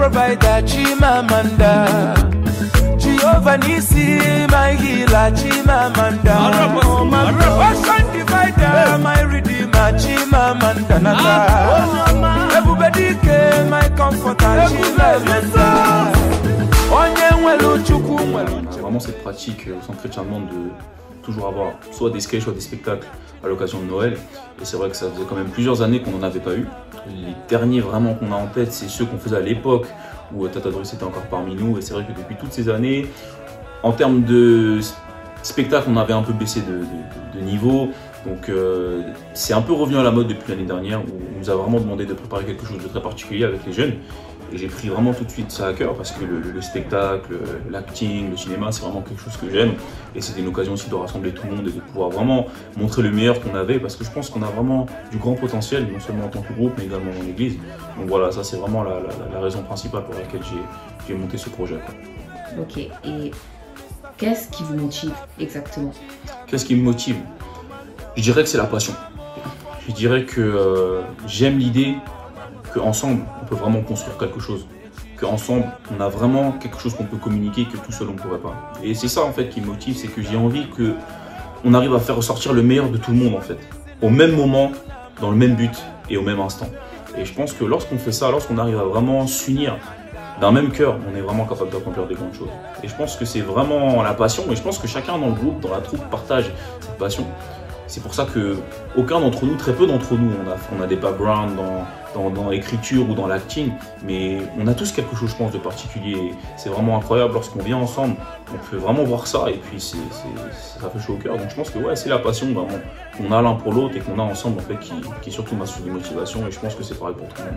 provider, Chimamanda. Jehovah Nissi, my healer, Chimamanda. Ocean divider, my redeemer, Chimamanda. Everybody came, my comforter, Chimamanda. Vraiment cette pratique au centre chrétien demande de toujours avoir soit des sketchs, soit des spectacles à l'occasion de Noël. Et c'est vrai que ça faisait quand même plusieurs années qu'on n'en avait pas eu. Les derniers vraiment qu'on a en tête, c'est ceux qu'on faisait à l'époque où Tata Doris était encore parmi nous. Et c'est vrai que depuis toutes ces années, en termes de spectacle, on avait un peu baissé de niveau. Donc c'est un peu revenu à la mode depuis l'année dernière où on nous a vraiment demandé de préparer quelque chose de très particulier avec les jeunes. Et j'ai pris vraiment tout de suite ça à cœur parce que le spectacle, l'acting, le cinéma, c'est vraiment quelque chose que j'aime. Et c'était une occasion aussi de rassembler tout le monde et de pouvoir vraiment montrer le meilleur qu'on avait parce que je pense qu'on a vraiment du grand potentiel, non seulement en tant que groupe, mais également dans l'église. Donc voilà, ça c'est vraiment la raison principale pour laquelle j'ai monté ce projet, quoi. Ok, et qu'est-ce qui vous motive exactement? Qu'est-ce qui me motive? Je dirais que c'est la passion. Je dirais que j'aime l'idée qu'ensemble, on peut vraiment construire quelque chose. Qu'ensemble, on a vraiment quelque chose qu'on peut communiquer que tout seul, on ne pourrait pas. Et c'est ça, en fait, qui me motive, c'est que j'ai envie qu'on arrive à faire ressortir le meilleur de tout le monde, en fait. Au même moment, dans le même but et au même instant. Et je pense que lorsqu'on fait ça, lorsqu'on arrive à vraiment s'unir d'un même cœur, on est vraiment capable d'accomplir des grandes choses. Et je pense que c'est vraiment la passion. Et je pense que chacun dans le groupe, dans la troupe, partage cette passion. C'est pour ça que aucun d'entre nous, très peu d'entre nous, on a des backgrounds dans l'écriture ou dans l'acting, mais on a tous quelque chose, je pense, de particulier. C'est vraiment incroyable lorsqu'on vient ensemble, on peut vraiment voir ça et puis ça fait chaud au cœur. Donc je pense que ouais, c'est la passion vraiment qu'on a l'un pour l'autre et qu'on a ensemble en fait qui est surtout ma source de motivation et je pense que c'est pareil pour tout le monde.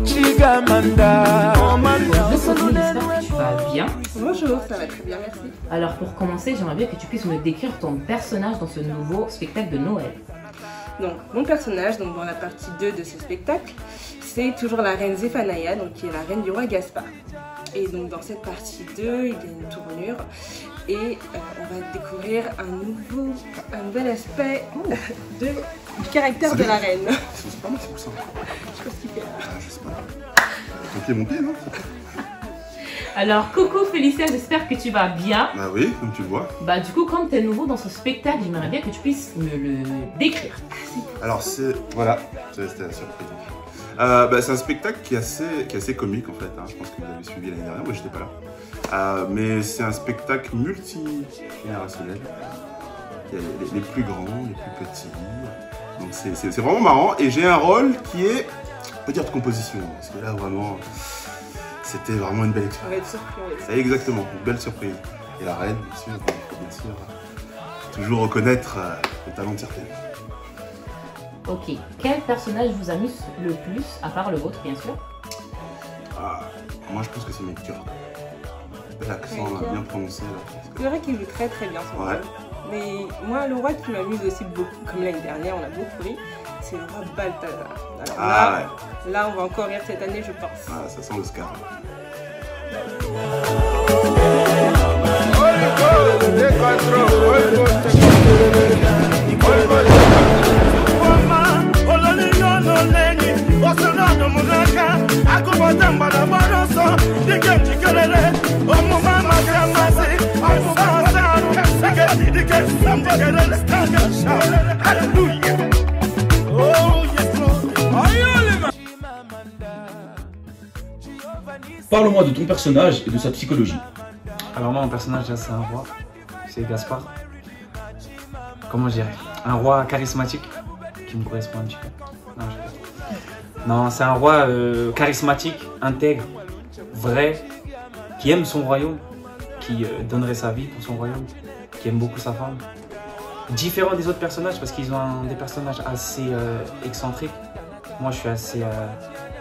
J'espère que tu vas bien. Bonjour, ça va très bien, merci. Alors pour commencer, j'aimerais bien que tu puisses me décrire ton personnage dans ce nouveau spectacle de Noël. Donc mon personnage, dans la partie 2 de ce spectacle, c'est toujours la reine Zéphanaïa, donc qui est la reine du roi Gaspard. Et donc dans cette partie 2, il y a une tournure et on va découvrir un nouvel aspect du caractère de la reine. C'est pas moi, c'est pour ça. Je sais pas ce qu'il fait là. Je sais pas. Ton pied, mon pied, non? Alors coucou Félicia, j'espère que tu vas bien. Bah oui, comme tu le vois. Bah du coup, comme tu es nouveau dans ce spectacle, j'aimerais bien que tu puisses me le décrire. Alors c'est... Voilà, c'était la surprise. C'est un spectacle qui est assez comique en fait, hein. Je pense que vous avez suivi l'année dernière, moi j'étais pas là. Mais c'est un spectacle multi-générationnel. Il y a les plus grands, les plus petits. Donc c'est vraiment marrant et j'ai un rôle qui est, on peut dire, de composition. Parce que là vraiment, c'était vraiment une belle expérience. Exactement, une belle surprise. Et la reine, bien sûr, il faut bien sûr toujours reconnaître le talent de certaines. Ok, quel personnage vous amuse le plus, à part le vôtre bien sûr? Moi je pense que c'est Melchior. L'accent bien prononcé. C'est vrai qu'il joue très très bien son rôle. Mais moi le roi qui m'amuse aussi beaucoup, comme l'année dernière on a beaucoup ri, c'est le roi Balthazar. Alors là on va encore rire cette année je pense. Ah, ça sent le scar. Parle-moi de ton personnage et de sa psychologie. Alors moi, mon personnage, c'est un roi, c'est Gaspard. Comment je dirais? Un roi charismatique, qui me correspond un petit peu. Non, c'est un roi charismatique, intègre, vrai, qui aime son royaume, qui donnerait sa vie pour son royaume, qui aime beaucoup sa femme. Différent des autres personnages parce qu'ils ont des personnages assez excentriques. Moi, je suis assez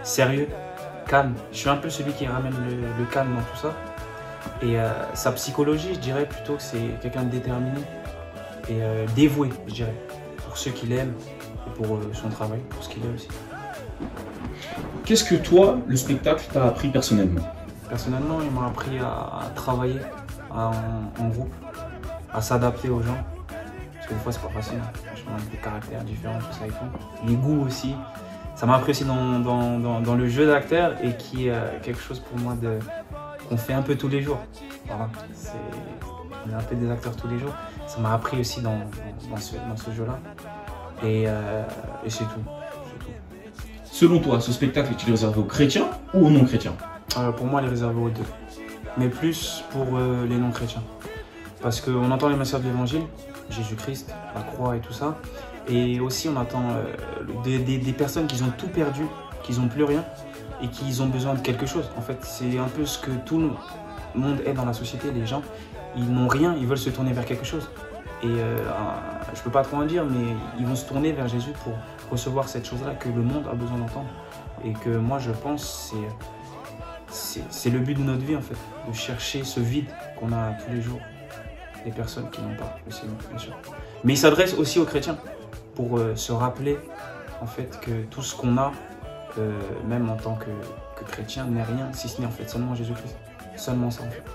sérieux, calme. Je suis un peu celui qui ramène le calme dans tout ça. Et sa psychologie, je dirais plutôt que c'est quelqu'un de déterminé et dévoué, je dirais, pour ceux qu'il aime et pour son travail, pour ce qu'il est aussi. Qu'est-ce que toi, le spectacle, t'a appris personnellement? Personnellement, il m'a appris à travailler en groupe, à s'adapter aux gens. Parce que des fois, c'est pas facile. Franchement, des caractères différents, tout ça et tout. Les goûts aussi. Ça m'a appris aussi dans le jeu d'acteur et qui est quelque chose pour moi qu'on fait un peu tous les jours. Voilà. On est un peu des acteurs tous les jours. Ça m'a appris aussi dans ce jeu-là. Et c'est tout. Selon toi, ce spectacle est-il réservé aux chrétiens ou aux non-chrétiens? Pour moi, il est réservé aux deux. Mais plus pour les non-chrétiens. Parce qu'on entend les messages de l'évangile, Jésus-Christ, la croix et tout ça. Et aussi, on attend des personnes qui ont tout perdu, qui n'ont plus rien et qui ont besoin de quelque chose. En fait, c'est un peu ce que tout le monde est dans la société. Les gens, ils n'ont rien, ils veulent se tourner vers quelque chose. Et je ne peux pas trop en dire, mais ils vont se tourner vers Jésus pour recevoir cette chose-là que le monde a besoin d'entendre. Et que moi, je pense, c'est le but de notre vie, en fait, de chercher ce vide qu'on a tous les jours. Les personnes qui n'ont pas aussi, bien sûr. Mais il s'adresse aussi aux chrétiens pour se rappeler, en fait, que tout ce qu'on a, même en tant que chrétien, n'est rien, si ce n'est en fait seulement Jésus-Christ. Seulement ça, en fait.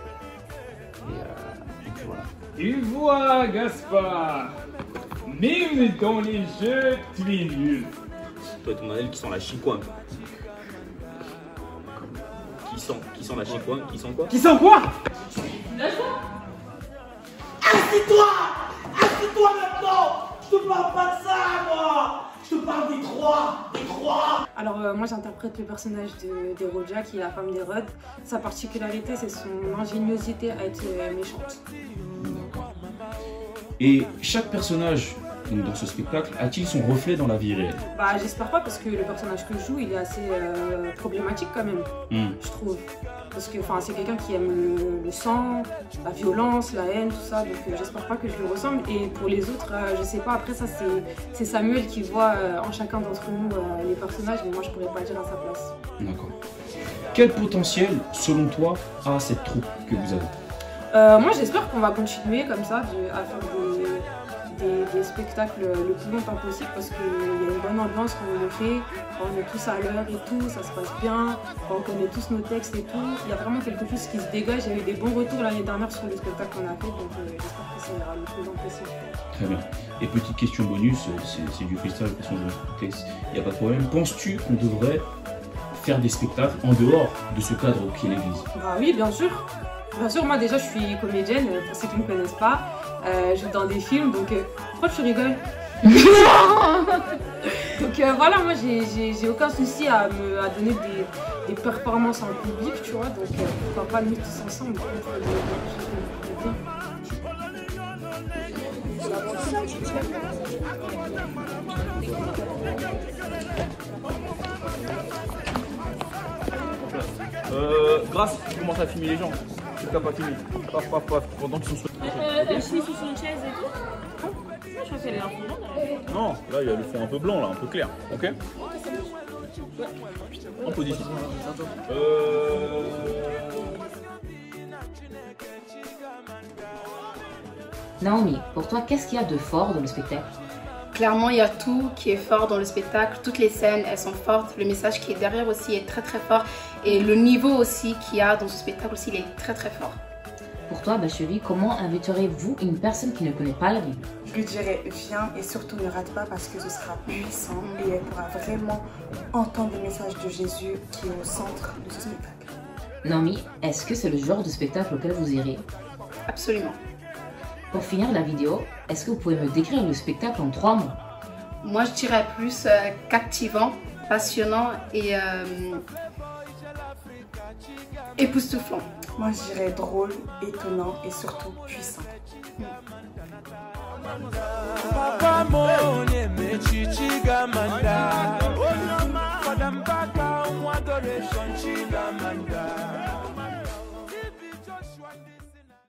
Et puis voilà. Tu vois, Gaspard, même dans les jeux, tu es nul. Toi et ton Manel qui sent la chicoine. Qui sent la chicoine? Qui sent quoi? Qui sent quoi? Assis-toi! Assis-toi maintenant! Je te parle pas de ça, moi! Je te parle des trois! Alors moi j'interprète le personnage d'Hérodia qui est la femme d'Hérode. Sa particularité c'est son ingéniosité à être méchante. Et chaque personnage dans ce spectacle a-t-il son reflet dans la vie réelle? Bah j'espère pas parce que le personnage que je joue il est assez problématique quand même, je trouve. Parce que c'est quelqu'un qui aime le sang, la violence, la haine, tout ça, donc j'espère pas que je lui ressemble. Et pour les autres, je sais pas, après ça c'est Samuel qui voit en chacun d'entre nous les personnages, mais moi je pourrais pas dire à sa place. D'accord. Quel potentiel, selon toi, a cette troupe que vous avez? Moi j'espère qu'on va continuer comme ça à faire des spectacles le plus longtemps possible parce qu'il y a une bonne ambiance quand on le fait, quand on est tous à l'heure et tout, ça se passe bien, quand on connaît tous nos textes et tout. Il y a vraiment quelque chose qui se dégage. Il y a eu des bons retours l'année dernière sur le spectacle qu'on a fait, donc j'espère que ça ira le plus longtemps possible. Très bien. Et petite question bonus, c'est du freestyle, de toute façon, il n'y a pas de problème. Penses-tu qu'on devrait faire des spectacles en dehors de ce cadre qui est l'église? Bah oui, bien sûr. Bien sûr, moi déjà je suis comédienne, pour ceux qui ne me connaissent pas. Je joue dans des films, donc pourquoi tu rigoles? Donc voilà, moi j'ai aucun souci à donner des performances en public, tu vois, donc pourquoi pas nous tous ensemble. Grâce, tu commences à filmer les gens. Tu t'as pas filmé. Paf, paf, paf, pendant qu'ils sont sur... Je suis sous une chaise et tout. Je crois qu'elle est un peu blanc. Non, là il y a le fond un peu blanc, là, un peu clair. Ok? En position. Naomi, pour toi, qu'est-ce qu'il y a de fort dans le spectacle? Clairement, il y a tout qui est fort dans le spectacle. Toutes les scènes, elles sont fortes. Le message qui est derrière aussi est très très fort. Et le niveau aussi qu'il y a dans ce spectacle aussi, il est très très fort. Pour toi, Bachevi, comment inviterez-vous une personne qui ne connaît pas la Bible? Je lui dirais, viens et surtout ne rate pas parce que ce sera puissant et elle pourra vraiment entendre le message de Jésus qui est au centre de ce spectacle. Naomi, est-ce que c'est le genre de spectacle auquel vous irez? Absolument. Pour finir la vidéo, est-ce que vous pouvez me décrire le spectacle en 3 mots? Moi, je dirais plus captivant, passionnant et époustouflant. Moi, je dirais drôle, étonnant et surtout puissant. Papa,